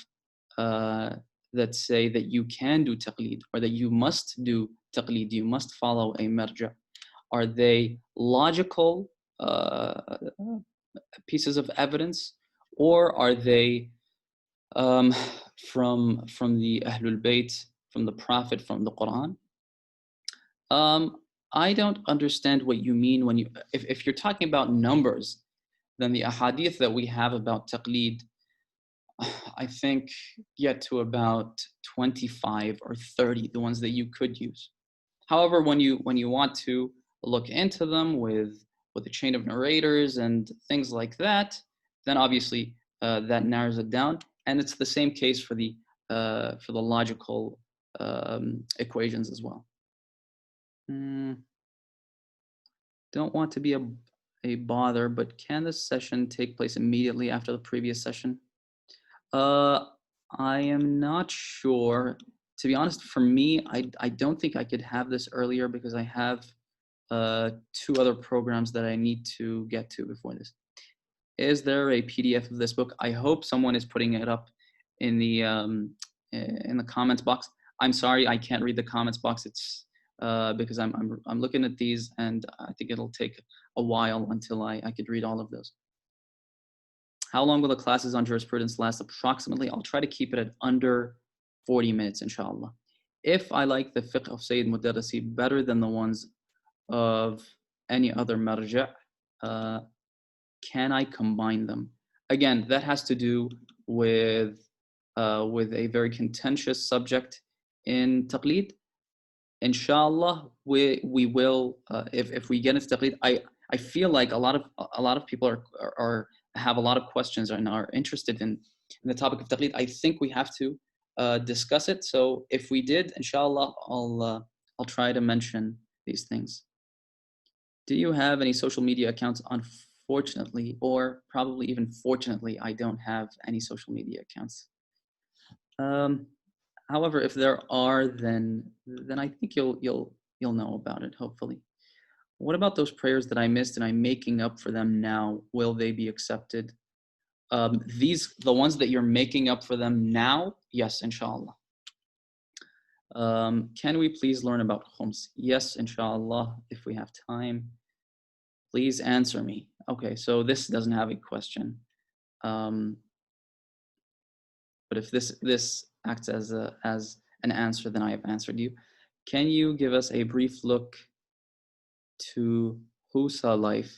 that say that you can do taqleed, or that you must do taqleed, you must follow a marja, are they logical pieces of evidence, or are they from the Ahlul Bayt, from the Prophet, from the Quran? I don't understand what you mean when if you're talking about numbers, then the ahadith that we have about taqleed, I think, get to about 25 or 30, the ones that you could use. However, when you want to look into them with a chain of narrators and things like that, then obviously that narrows it down. And it's the same case for the logical equations as well. Don't want to be a bother, but can this session take place immediately after the previous session? I am not sure. To be honest, for me, I don't think I could have this earlier, because I have 2 other programs that I need to get to before this. Is there a PDF of this book? I hope someone is putting it up in the comments box. I'm sorry, I can't read the comments box. It's because I'm looking at these, and I think it'll take a while until I could read all of those. How long will the classes on jurisprudence last? Approximately, I'll try to keep it at under 40 minutes, inshallah. If I like the fiqh of Sayyid Mudarrisi better than the ones of any other marja', can I combine them? Again, that has to do with a very contentious subject in taqleed. Inshallah, we will, if we get into taqleed, I feel like a lot of people are have a lot of questions and are interested in the topic of taqleed. I think we have to discuss it. So if we did, inshallah, I'll try to mention these things. Do you have any social media accounts? Unfortunately, or probably even fortunately, I don't have any social media accounts. However, if there are, then I think you'll know about it, hopefully. What about those prayers that I missed and I'm making up for them now? Will they be accepted? The ones that you're making up for them now, yes, inshallah. Can we please learn about khums? Yes, inshallah, if we have time. Please answer me. Okay, so this doesn't have a question. But if this acts as an answer, then I have answered you. Can you give us a brief look to Husa life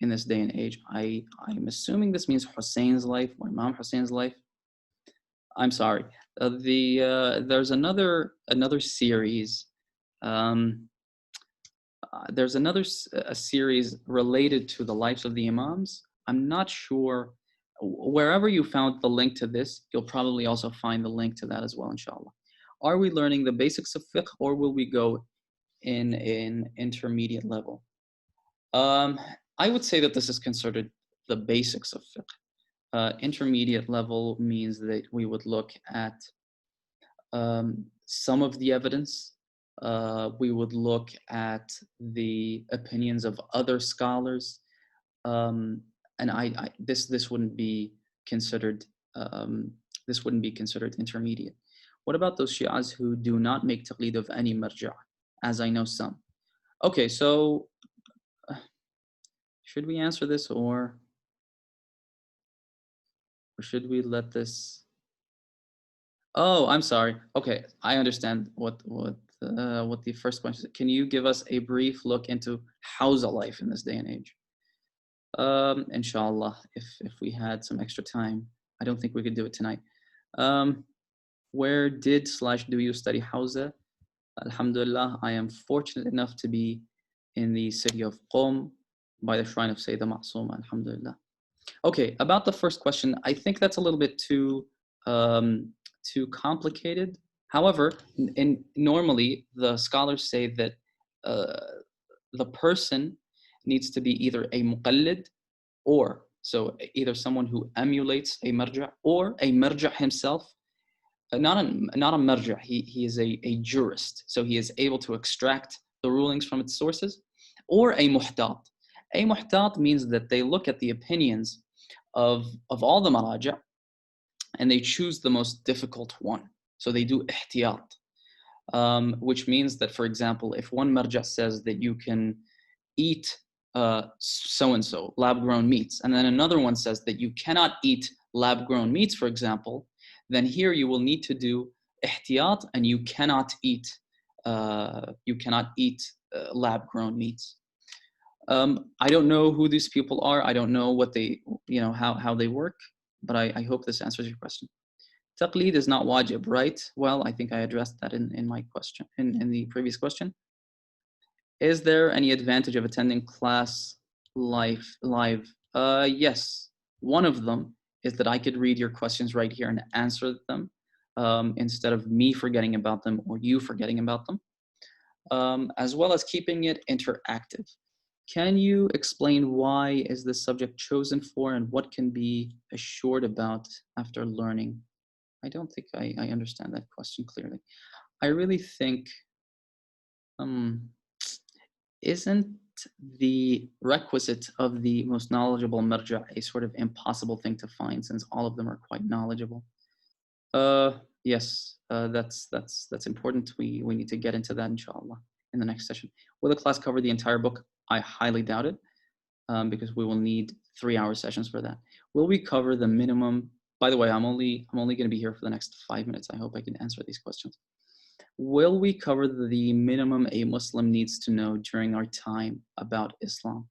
in this day and age? I'm assuming this means Hussein's life or Imam Hussein's life. I'm sorry. There's another series. There's a series related to the lives of the Imams. I'm not sure. Wherever you found the link to this, you'll probably also find the link to that as well, inshallah. Are we learning the basics of fiqh, or will we go in intermediate level? I would say that this is considered the basics of fiqh. Intermediate level means that we would look at some of the evidence. We would look at the opinions of other scholars, and this wouldn't be considered intermediate. What about those Shi'as who do not make taqlid of any marja', as I know some? Okay, so should we answer this or should we let this? Oh, I'm sorry. Okay, I understand what the first question is. Can you give us a brief look into Hausa life in this day and age? Inshallah, if we had some extra time. I don't think we could do it tonight. Where do you study Hausa? Alhamdulillah, I am fortunate enough to be in the city of Qom by the shrine of Sayyidah Ma'sooma, alhamdulillah. Okay, about the first question, I think that's a little bit too complicated. However, normally the scholars say that the person needs to be either a muqallid, or so either someone who emulates a marja', or a marja' himself. Not a marja', he is a jurist, so he is able to extract the rulings from its sources, or a muhtat. A muhtat means that they look at the opinions of all the maraja' and they choose the most difficult one. So they do ihtiyat, which means that, for example, if one marja' says that you can eat so-and-so lab-grown meats, and then another one says that you cannot eat lab-grown meats, for example, then here you will need to do ihtiyat, and you cannot eat lab-grown meats. I don't know who these people are. I don't know what they, how they work, but I hope this answers your question. Taqleed is not wajib, right? Well, I think I addressed that in my question, in the previous question. Is there any advantage of attending class live? Yes. One of them is that I could read your questions right here and answer them instead of me forgetting about them or you forgetting about them, as well as keeping it interactive. Can you explain why is this subject chosen for and what can be assured about after learning? I don't think I understand that question clearly. I really think, isn't the requisite of the most knowledgeable marja' a sort of impossible thing to find since all of them are quite knowledgeable? Yes, that's important. We need to get into that, inshallah, in the next session. Will the class cover the entire book? I highly doubt it, because we will need 3-hour sessions for that. Will we cover the minimum? By the way, I'm only going to be here for the next 5 minutes. I hope I can answer these questions. Will we cover the minimum a Muslim needs to know during our time about Islam?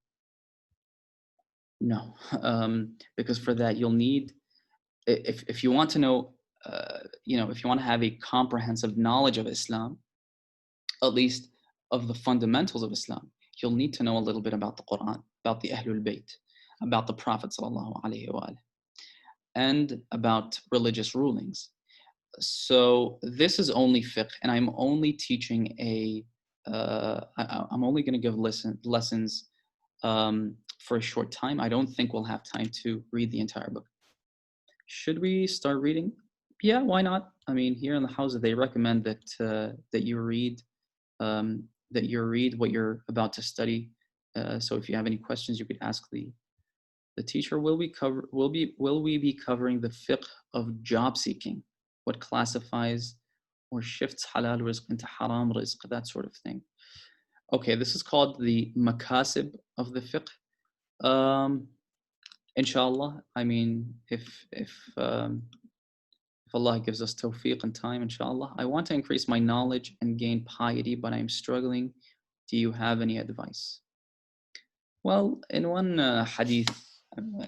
No, because for that you'll need, if you want to know, if you want to have a comprehensive knowledge of Islam, at least of the fundamentals of Islam, you'll need to know a little bit about the Quran, about the Ahlul Bayt, about the Prophet sallallahu alaihi wasallam, and about religious rulings. So this is only fiqh, and I'm only teaching I'm only going to give lessons for a short time. I don't think we'll have time to read the entire book. Should we start reading? Yeah, why not? I mean, here in the house, they recommend that you read what you're about to study. So if you have any questions, you could ask the The teacher will we be covering the fiqh of job seeking, what classifies or shifts halal rizq into haram rizq, that sort of thing. Okay, this is called the makasib of the fiqh. Inshallah, I mean, if Allah gives us tawfiq and time, inshallah, I want to increase my knowledge and gain piety, but I'm struggling. Do you have any advice? Well, in one hadith,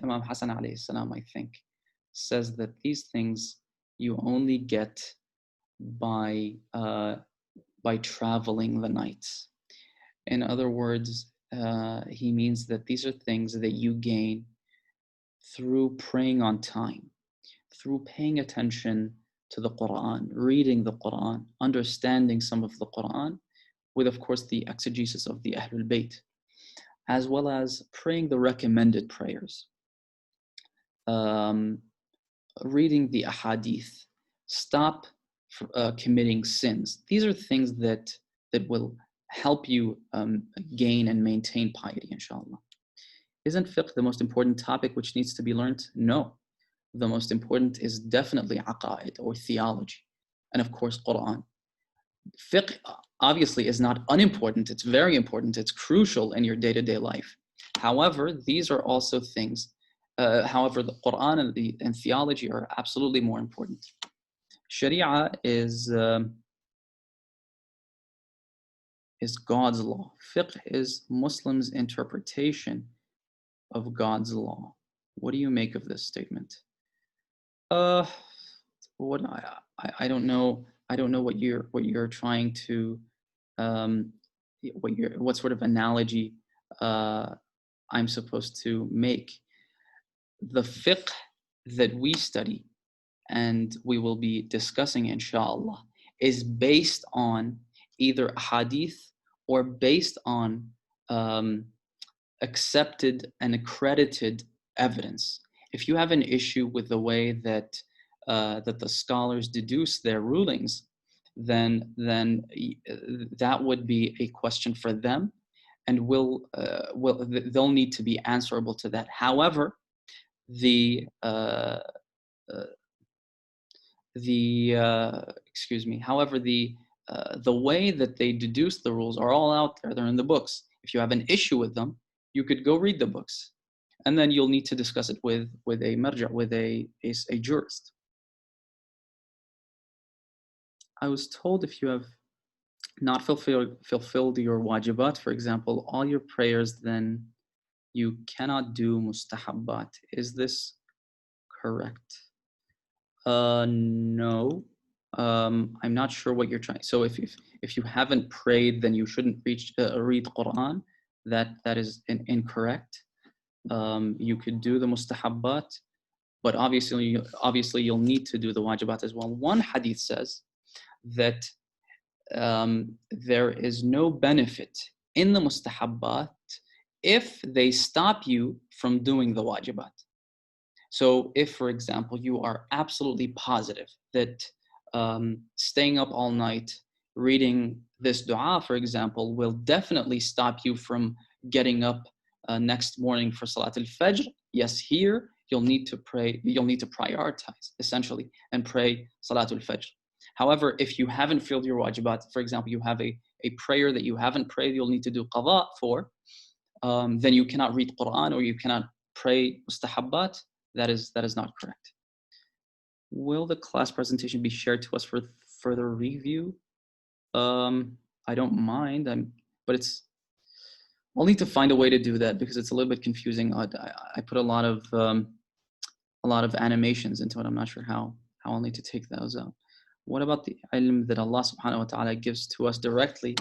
Imam Hassan alayhi salam, I think, says that these things you only get by traveling the nights. In other words, he means that these are things that you gain through praying on time, through paying attention to the Quran, reading the Quran, understanding some of the Quran, with, of course, the exegesis of the Ahlul Bayt, as well as praying the recommended prayers, reading the ahadith, stop committing sins. These are things that will help you gain and maintain piety, inshallah. Isn't fiqh the most important topic which needs to be learned? No. The most important is definitely aqa'id, or theology, and of course Quran. Fiqh obviously is not unimportant, it's very important, it's crucial in your day-to-day life. However, these are also things, however, the Quran and theology are absolutely more important. Sharia is God's law. Fiqh is Muslims' interpretation of God's law. What do you make of this statement? What I don't know. I don't know what you're trying to, what sort of analogy I'm supposed to make. The fiqh that we study and we will be discussing, inshallah, is based on either hadith or based on accepted and accredited evidence. If you have an issue with the way that the scholars deduce their rulings, then that would be a question for them, and they'll need to be answerable to that. However, the way that they deduce the rules are all out there. They're in the books. If you have an issue with them, you could go read the books, and then you'll need to discuss it with a marja, with a jurist. I was told if you have not fulfilled your wajibat, for example, all your prayers, then you cannot do mustahabbat. Is this correct? No. I'm not sure what you're trying. So if you haven't prayed, then you shouldn't read Quran. That is incorrect. You could do the mustahabbat, but obviously you'll need to do the wajibat as well. One hadith says that there is no benefit in the mustahabbat if they stop you from doing the wajibat. So if, for example, you are absolutely positive that staying up all night reading this dua, for example, will definitely stop you from getting up next morning for Salat al-Fajr, yes, here you'll need to prioritize, essentially, and pray Salat al-Fajr. However, if you haven't filled your wajibat, for example, you have a prayer that you haven't prayed, you'll need to do qada for, then you cannot read Quran or you cannot pray mustahabbat. That is not correct. Will the class presentation be shared to us for further review? I don't mind, but I'll need to find a way to do that because it's a little bit confusing. I put a lot of animations into it. I'm not sure how I'll need to take those out. What about the ilm that Allah subhanahu wa ta'ala gives to us directly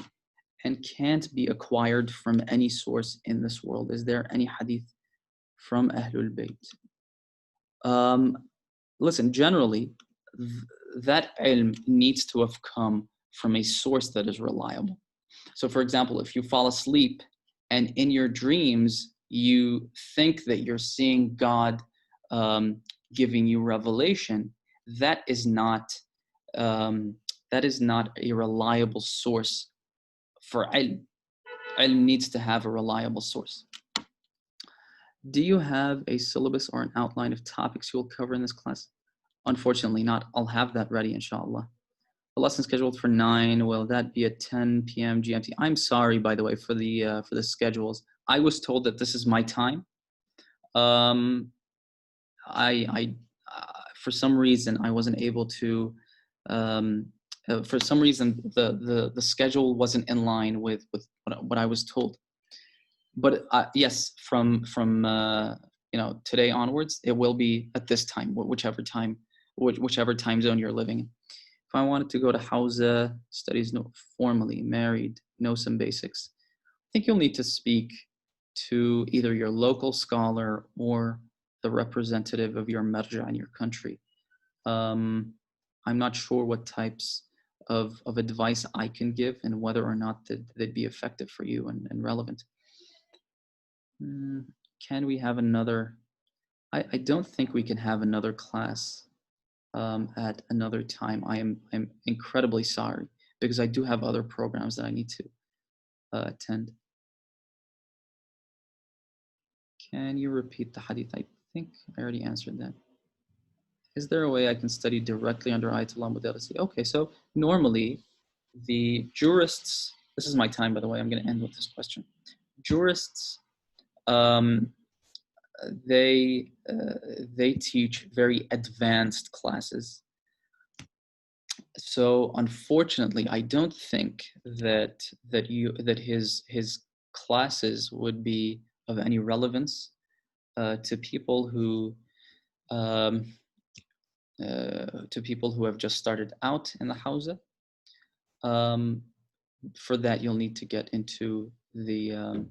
and can't be acquired from any source in this world? Is there any hadith from Ahlul Bayt? Listen, generally, that ilm needs to have come from a source that is reliable. So, for example, if you fall asleep and in your dreams you think that you're seeing God giving you revelation, that is not a reliable source for ilm. Ilm needs to have a reliable source. Do you have a syllabus or an outline of topics you'll cover in this class? Unfortunately not. I'll have that ready, inshallah. The lesson scheduled for 9, will that be at 10 p.m. GMT? I'm sorry, by the way, for the schedules. I was told that this is my time. Um, I for some reason I wasn't able to. Um, for some reason, the schedule wasn't in line with what I was told. But yes, from today onwards, it will be at this time, whichever time zone you're living in. If I wanted to go to Hausa, studies no formally, married, know some basics, I think you'll need to speak to either your local scholar or the representative of your marja in your country. Um, I'm not sure what types of advice I can give and whether or not they'd be effective for you and relevant. Can we have another? I don't think we can have another class at another time. I'm incredibly sorry because I do have other programs that I need to attend. Can you repeat the hadith? I think I already answered that. Is there a way I can study directly under Ayatollah Mudarrisi? Okay, so normally the jurists, this is my time, by the way, I'm going to end with this question. Jurists, um, they teach very advanced classes. So unfortunately, I don't think that his classes would be of any relevance to people who have just started out in the Hausa. For that, you'll need to get into the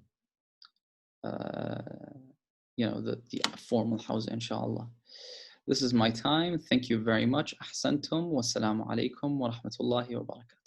the formal Hausa, inshallah. This is my time. Thank you very much. Ahsantum. Wassalamu alaikum wa rahmatullahi wa barakatuh.